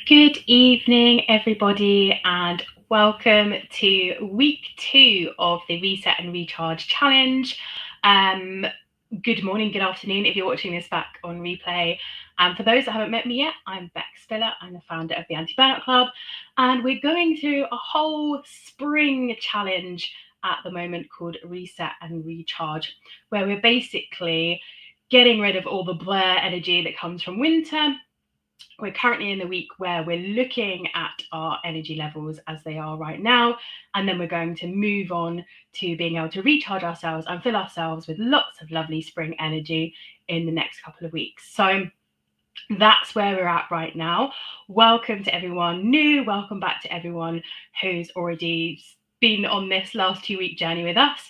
Good evening, everybody, and welcome to week 2 of the Reset and Recharge Challenge. Good morning, good afternoon if you're watching this back on replay. And for those that haven't met me yet, I'm Bex Spiller. I'm the founder of the Anti-Burnout Club, and we're going through a whole spring challenge at the moment called Reset and Recharge, where we're basically getting rid of all the blur energy that comes from winter. We're currently in the week where we're looking at our energy levels as they are right now, and then we're going to move on to being able to recharge ourselves and fill ourselves with lots of lovely spring energy in the next couple of weeks. So that's where we're at right now. Welcome to everyone new. Welcome back to everyone who's already been on this last 2-week journey with us.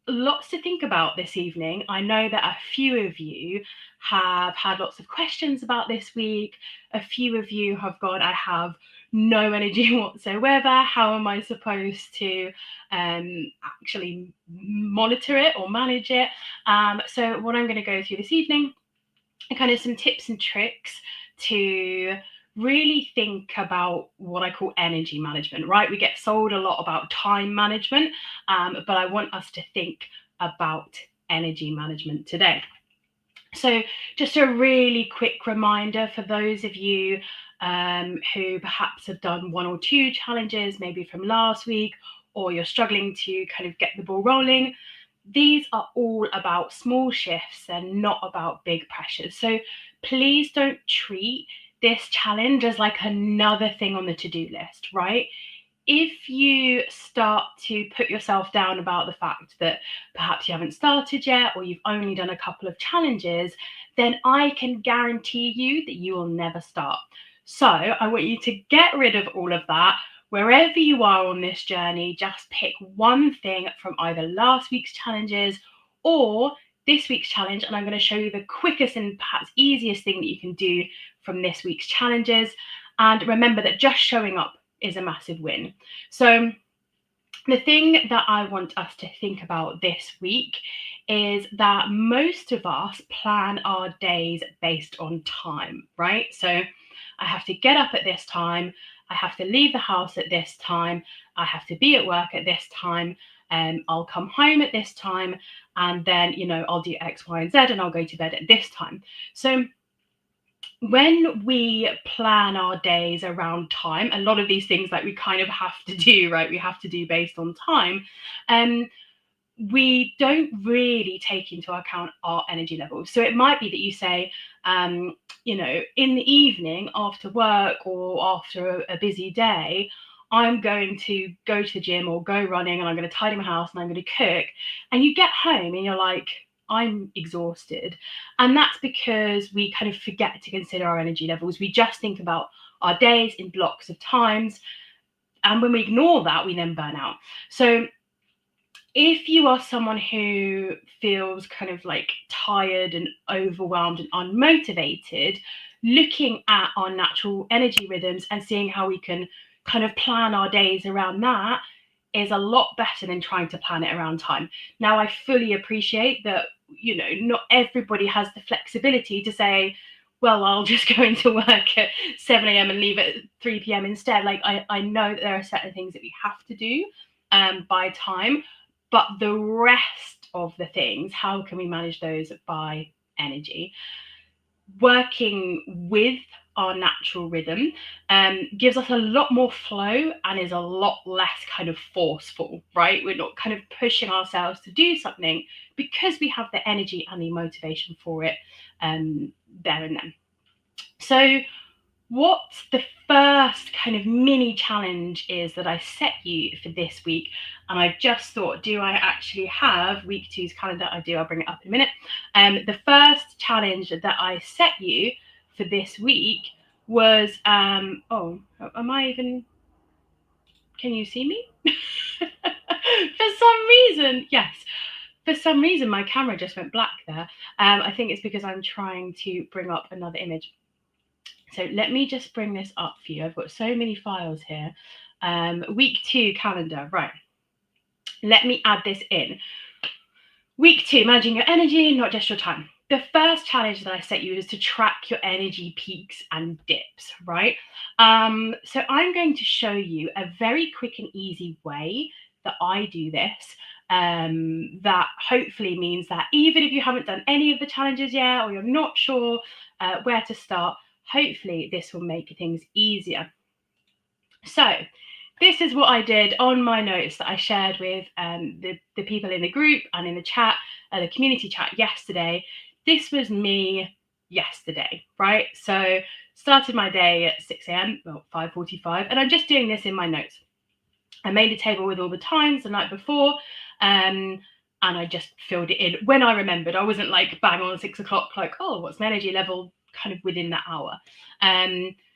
Lots to think about this evening. I know that a few of you have had lots of questions about this week. A few of you have gone, I have no energy whatsoever. How am I supposed to actually monitor it or manage it? So what I'm going to go through this evening are kind of some tips and tricks to really think about what I call energy management, right? We get sold a lot about time management, but I want us to think about energy management today. So just a really quick reminder for those of you who perhaps have done 1 or 2 challenges, maybe from last week, or you're struggling to kind of get the ball rolling. These are all about small shifts and not about big pressures. So please don't treat this challenge as like another thing on the to-do list, right? If you start to put yourself down about the fact that perhaps you haven't started yet or you've only done a couple of challenges, then I can guarantee you that you will never start. So I want you to get rid of all of that. Wherever you are on this journey, just pick one thing from either last week's challenges or this week's challenge, and I'm going to show you the quickest and perhaps easiest thing that you can do from this week's challenges. And remember that just showing up is a massive win. So the thing that I want us to think about this week is that most of us plan our days based on time, right? So I have to get up at this time, I have to leave the house at this time, I have to be at work at this time, I'll come home at this time, and then, I'll do X, Y, and Z, and I'll go to bed at this time. So when we plan our days around time, a lot of these things like we kind of have to do, right? We have to do based on time. We don't really take into account our energy levels. So it might be that you say, in the evening after work or after a busy day, I'm going to go to the gym or go running and I'm going to tidy my house and I'm going to cook. And you get home and you're like, I'm exhausted. And that's because we kind of forget to consider our energy levels. We just think about our days in blocks of times. And when we ignore that, we then burn out. So if you are someone who feels kind of like tired and overwhelmed and unmotivated, looking at our natural energy rhythms and seeing how we can kind of plan our days around that is a lot better than trying to plan it around time. Now, I fully appreciate that, not everybody has the flexibility to say, well, I'll just go into work at 7 a.m. and leave at 3 p.m. instead. Like, I know that there are certain things that we have to do by time, but the rest of the things, how can we manage those by energy? Working with our natural rhythm gives us a lot more flow and is a lot less kind of forceful, right? We're not kind of pushing ourselves to do something because we have the energy and the motivation for it there and then. So what the first kind of mini challenge is that I set you for this week, and I just thought, do I actually have week 2's calendar? I do, I'll bring it up in a minute. The first challenge that I set you for this week was, can you see me? For some reason, my camera just went black there. I think it's because I'm trying to bring up another image. So let me just bring this up for you. I've got so many files here. Week 2 calendar, right. Let me add this in. Week 2, managing your energy, not just your time. the first challenge that I set you is to track your energy peaks and dips, right? So I'm going to show you a very quick and easy way that I do this. That hopefully means that even if you haven't done any of the challenges yet, or you're not sure where to start, hopefully this will make things easier. So this is what I did on my notes that I shared with the people in the group and in the chat, the community chat yesterday. This was me yesterday, right? So started my day at 6 a.m, well, 5:45, and I'm just doing this in my notes. I made a table with all the times the night before, and I just filled it in when I remembered. I wasn't like bang on 6 o'clock, like, oh, what's my energy level kind of within that hour.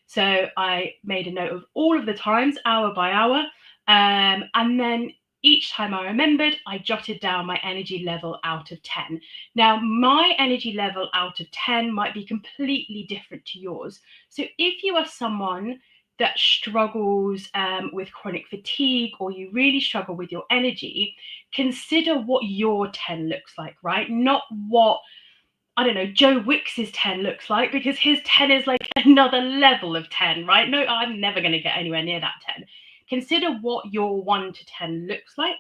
So I made a note of all of the times, hour by hour, and then each time I remembered, I jotted down my energy level out of 10. Now, my energy level out of 10 might be completely different to yours. So if you are someone that struggles with chronic fatigue, or you really struggle with your energy, consider what your 10 looks like, right? Not what, I don't know, Joe Wicks's 10 looks like, because his 10 is like another level of 10, right? No, I'm never going to get anywhere near that 10. Consider what your 1 to 10 looks like,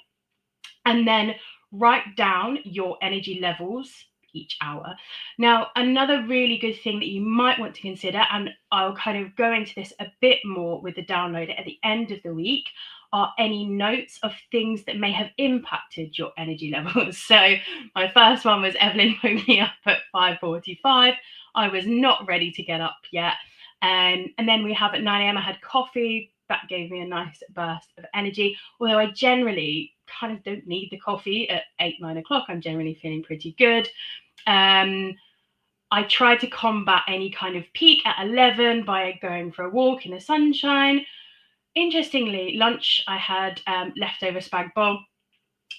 and then write down your energy levels each hour. Now, another really good thing that you might want to consider, and I'll kind of go into this a bit more with the download at the end of the week, are any notes of things that may have impacted your energy levels. So my first one was Evelyn woke me up at 5:45. I was not ready to get up yet. And then we have at 9 a.m, I had coffee. That gave me a nice burst of energy. Although I generally kind of don't need the coffee at 8, 9 o'clock. I'm generally feeling pretty good. I tried to combat any kind of peak at 11 by going for a walk in the sunshine. Interestingly, lunch, I had leftover spag bol.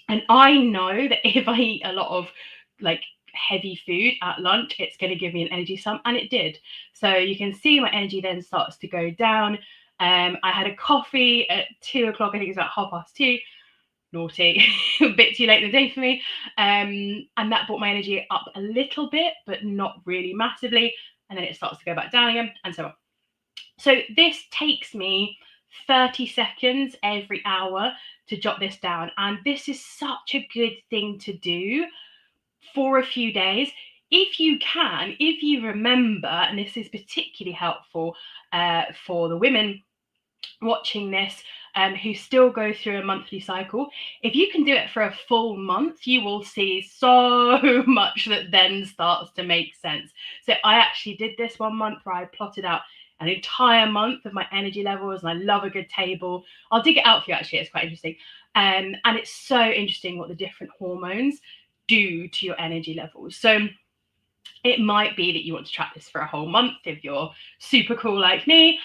And I know that if I eat a lot of like heavy food at lunch, it's going to give me an energy slump, and it did. So you can see my energy then starts to go down. I had a coffee at 2 o'clock. I think it was about 2:30. Naughty, a bit too late in the day for me. And that brought my energy up a little bit, but not really massively. And then it starts to go back down again, and so on. So this takes me 30 seconds every hour to jot this down. And this is such a good thing to do for a few days. If you can, if you remember, and this is particularly helpful for the women watching this who still go through a monthly cycle, if you can do it for a full month, you will see so much that then starts to make sense. So I actually did this one month where I plotted out an entire month of my energy levels, and I love a good table. I'll dig it out for you, actually. It's quite interesting. And it's so interesting what the different hormones do to your energy levels. So it might be that you want to track this for a whole month if you're super cool like me.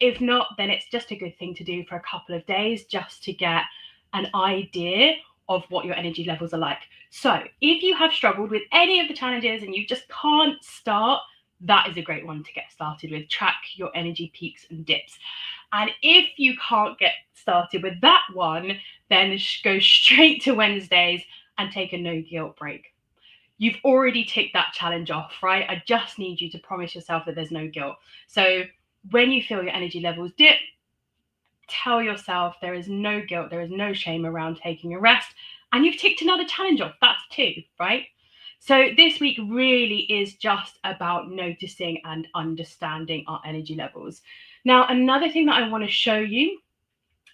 If not, then it's just a good thing to do for a couple of days, just to get an idea of what your energy levels are like. So if you have struggled with any of the challenges and you just can't start, that is a great one to get started with. Track your energy peaks and dips. And if you can't get started with that one, then go straight to Wednesdays and take a no guilt break. You've already ticked that challenge off, right? I just need you to promise yourself that there's no guilt. So when you feel your energy levels dip, tell yourself there is no guilt, there is no shame around taking a rest, and you've ticked another challenge off. That's 2, right? So this week really is just about noticing and understanding our energy levels. Now, another thing that I want to show you,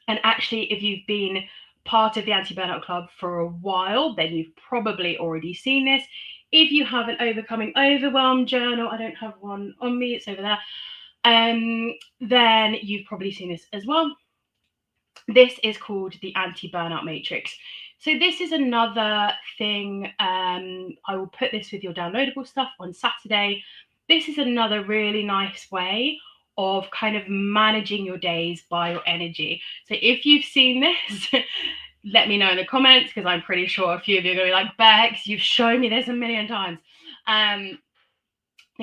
and actually if you've been part of the Anti-Burnout Club for a while, then you've probably already seen this. If you have an Overcoming Overwhelm journal, I don't have one on me, it's over there, then you've probably seen this as well. This is called the Anti-Burnout Matrix. So this is another thing. I will put this with your downloadable stuff on Saturday. This is another really nice way of kind of managing your days by your energy. So if you've seen this, let me know in the comments, because I'm pretty sure a few of you are going to be like, Bex, you've shown me this a million times. The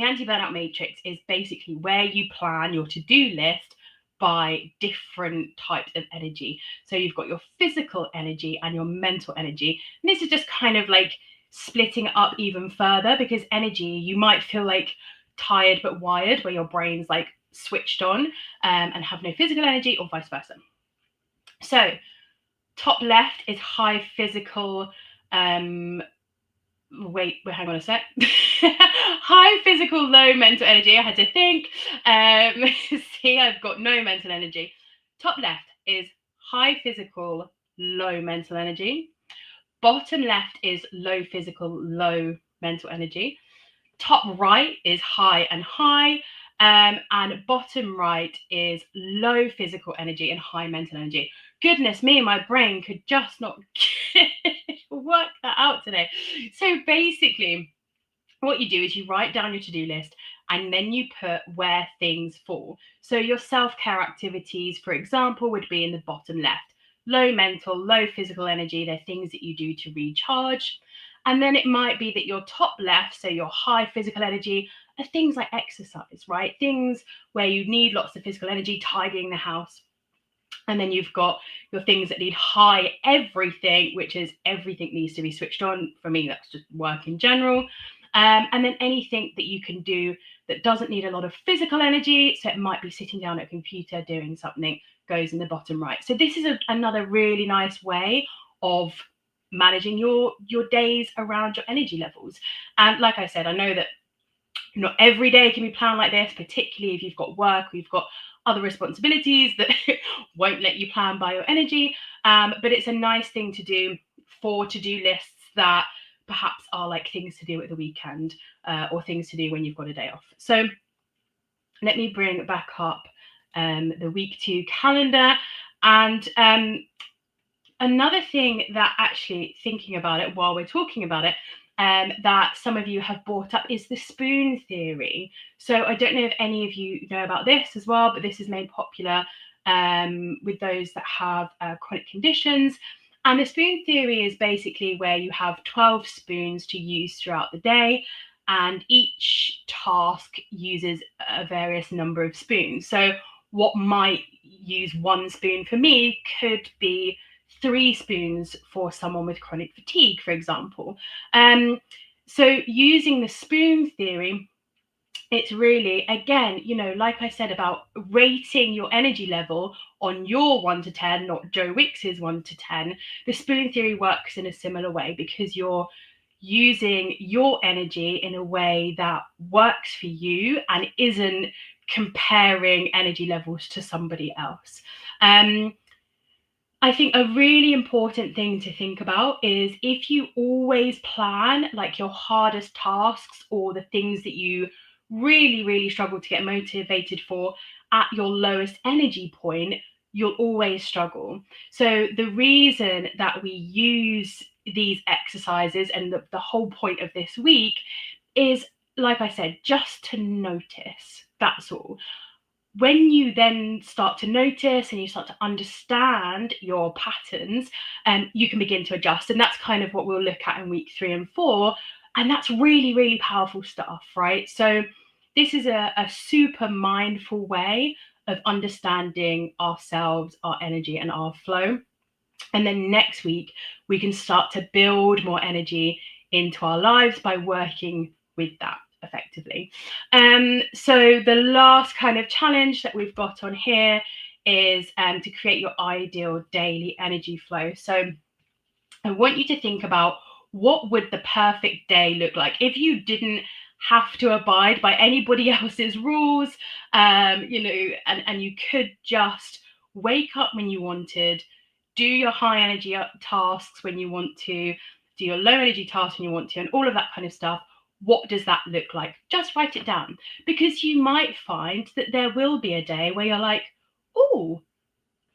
Anti-Burnout Matrix is basically where you plan your to-do list by different types of energy. So you've got your physical energy and your mental energy. And this is just kind of like splitting it up even further, because energy, you might feel like tired but wired, where your brain's like switched on and have no physical energy, or vice versa. So top left is high physical, hang on a sec. High physical, low mental energy. I had to think. See, I've got no mental energy. Top left is high physical, low mental energy. Bottom left is low physical, low mental energy. Top right is high and high. And bottom right is low physical energy and high mental energy. Goodness me, my brain could just not work that out today. So basically, what you do is you write down your to-do list, and then you put where things fall. So your self-care activities, for example, would be in the bottom left. Low mental, low physical energy, they're things that you do to recharge. And then it might be that your top left, so your high physical energy, are things like exercise, right? Things where you need lots of physical energy, tidying the house. And then you've got your things that need high everything, which is everything needs to be switched on. For me, that's just work in general. And then anything that you can do that doesn't need a lot of physical energy, so it might be sitting down at a computer doing something, goes in the bottom right. So this is another really nice way of managing your days around your energy levels. And like I said, I know that not every day can be planned like this, particularly if you've got work or you've got other responsibilities that won't let you plan by your energy. But it's a nice thing to do for to-do lists that perhaps are like things to do at the weekend or things to do when you've got a day off. So let me bring back up the week 2 calendar. And another thing that, actually thinking about it while we're talking about it, that some of you have brought up is the spoon theory. So I don't know if any of you know about this as well, but this is made popular with those that have chronic conditions. And the spoon theory is basically where you have 12 spoons to use throughout the day, and each task uses a various number of spoons. So what might use 1 spoon for me could be 3 spoons for someone with chronic fatigue, for example. So using the spoon theory, it's really, again, like I said about rating your energy level on your 1 to 10, not Joe Wicks's 1 to 10. The spoon theory works in a similar way, because you're using your energy in a way that works for you and isn't comparing energy levels to somebody else. I think a really important thing to think about is, if you always plan like your hardest tasks or the things that you really, really struggle to get motivated for at your lowest energy point, you'll always struggle. So the reason that we use these exercises, and the whole point of this week, is, like I said, just to notice. That's all. When you then start to notice and you start to understand your patterns, you can begin to adjust. And that's kind of what we'll look at in week 3 and 4. And that's really, really powerful stuff, right? So this is a super mindful way of understanding ourselves, our energy, and our flow. And then next week, we can start to build more energy into our lives by working with that effectively. So the last kind of challenge that we've got on here is to create your ideal daily energy flow. So I want you to think about, what would the perfect day look like if you didn't have to abide by anybody else's rules, and you could just wake up when you wanted, do your high energy tasks when you want to, do your low energy tasks when you want to, and all of that kind of stuff. What does that look like? Just write it down, because you might find that there will be a day where you're like, oh,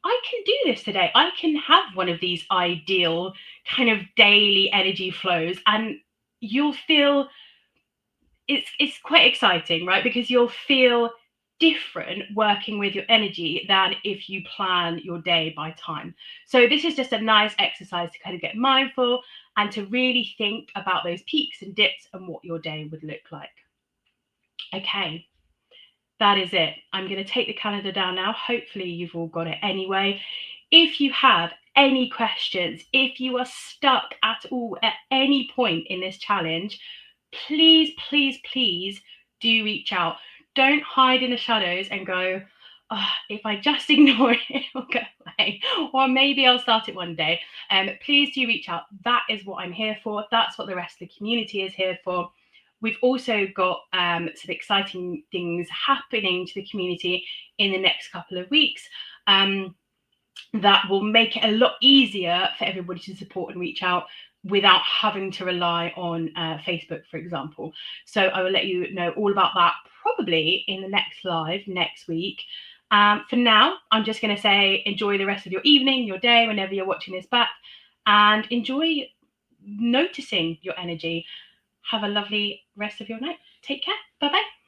I can do this today. I can have one of these ideal kind of daily energy flows, and you'll feel it's quite exciting, right? Because you'll feel different working with your energy than if you plan your day by time. So this is just a nice exercise to kind of get mindful and to really think about those peaks and dips and what your day would look like. Okay, that is it. I'm going to take the calendar down now. Hopefully you've all got it anyway. If you have any questions, if you are stuck at all at any point in this challenge, please, please, please do reach out. Don't hide in the shadows and go, oh, if I just ignore it, it'll go away. Or maybe I'll start it one day. Please do reach out. That is what I'm here for. That's what the rest of the community is here for. We've also got some exciting things happening to the community in the next couple of weeks. That will make it a lot easier for everybody to support and reach out without having to rely on Facebook, for example. So I will let you know all about that probably in the next live next week. For now, I'm just going to say enjoy the rest of your evening, your day, whenever you're watching this back, and enjoy noticing your energy. Have a lovely rest of your night. Take care. Bye-bye.